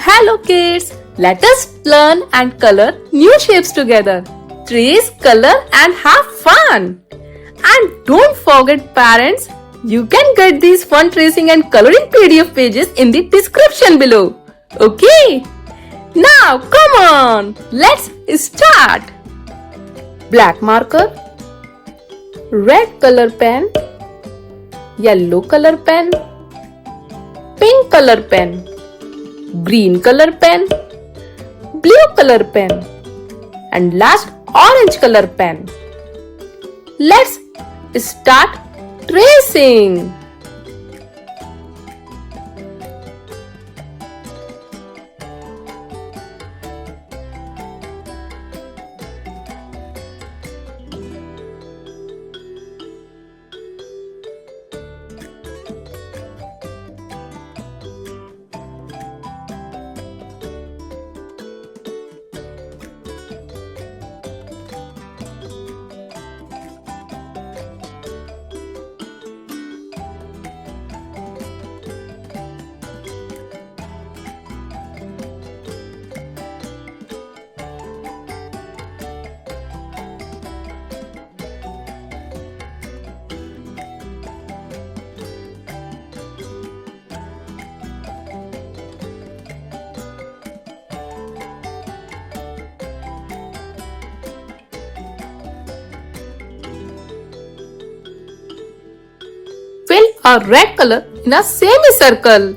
Hello kids! Let us learn and color new shapes together. Trace, color and have fun. And don't forget parents, you can get these fun tracing and coloring PDF pages in the description below. Okay? Now come on, let's start. Black marker, red color pen, yellow color pen, pink color pen, green color pen, blue color pen, and last orange color pen. Let's start tracing. Fill a red color in a semicircle.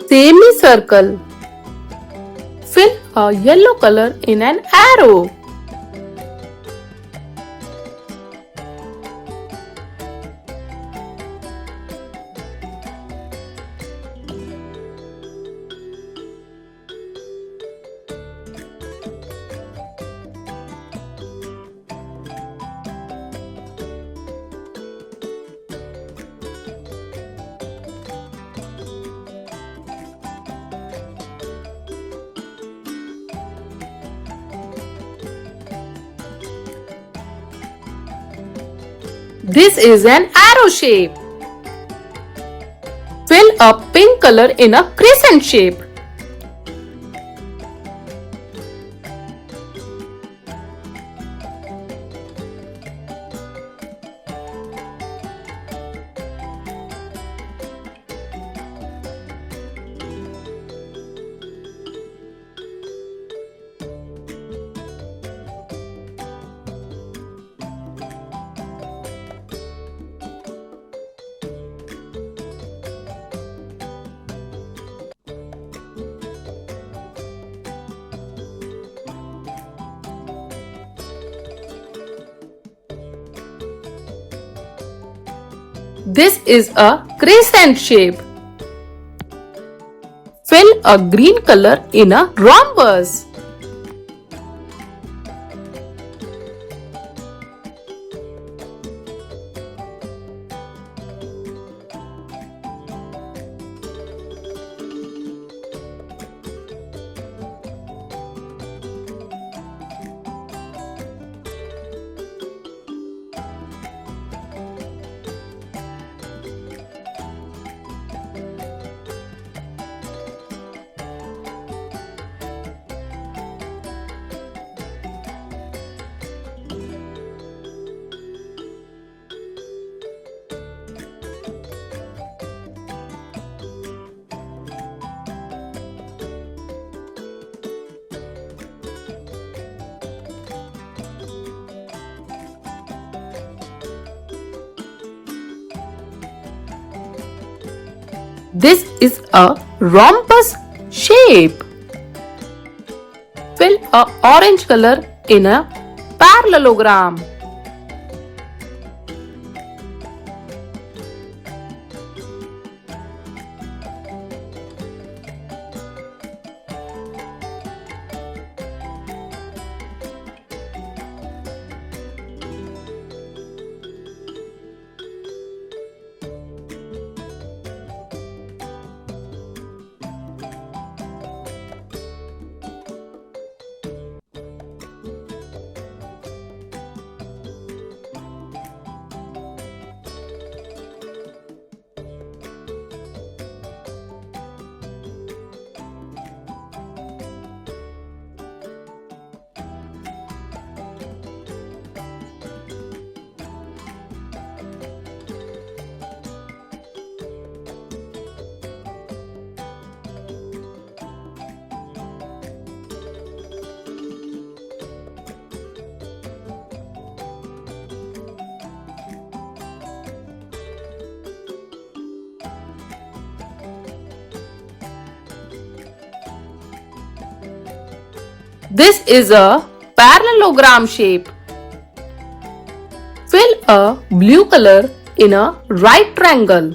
Semicircle. Fill a yellow color in an arrow. This is an arrow shape. Fill a pink color in a crescent shape. This is a crescent shape. Fill a green color in a rhombus. This is a rhombus shape. Fill a orange color in a parallelogram. This is a parallelogram shape. Fill a blue color in a right triangle.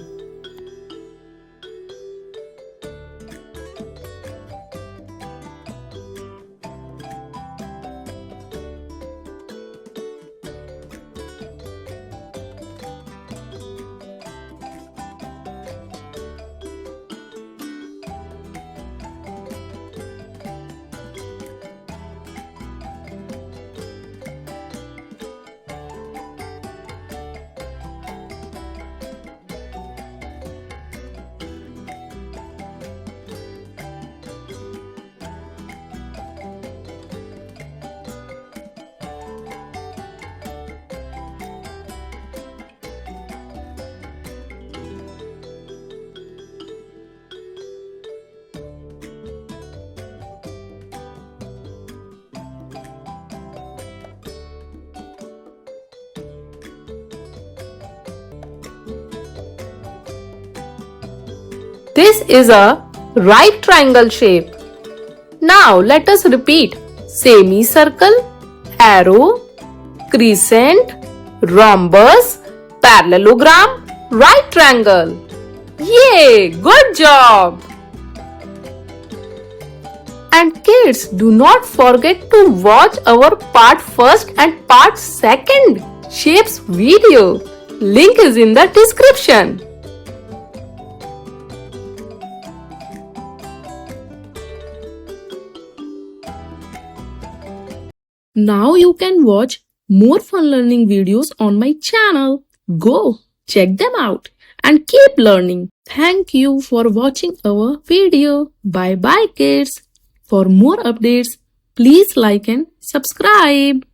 This is a right triangle shape. Now let us repeat semicircle, arrow, crescent, rhombus, parallelogram, right triangle. Yay! Good job! And kids, do not forget to watch our part 1st and part 2nd shapes video. Link is in the description. Now you can watch more fun learning videos on my channel. Go check them out and keep learning. Thank you for watching our video. Bye bye kids. For more updates, please like and subscribe.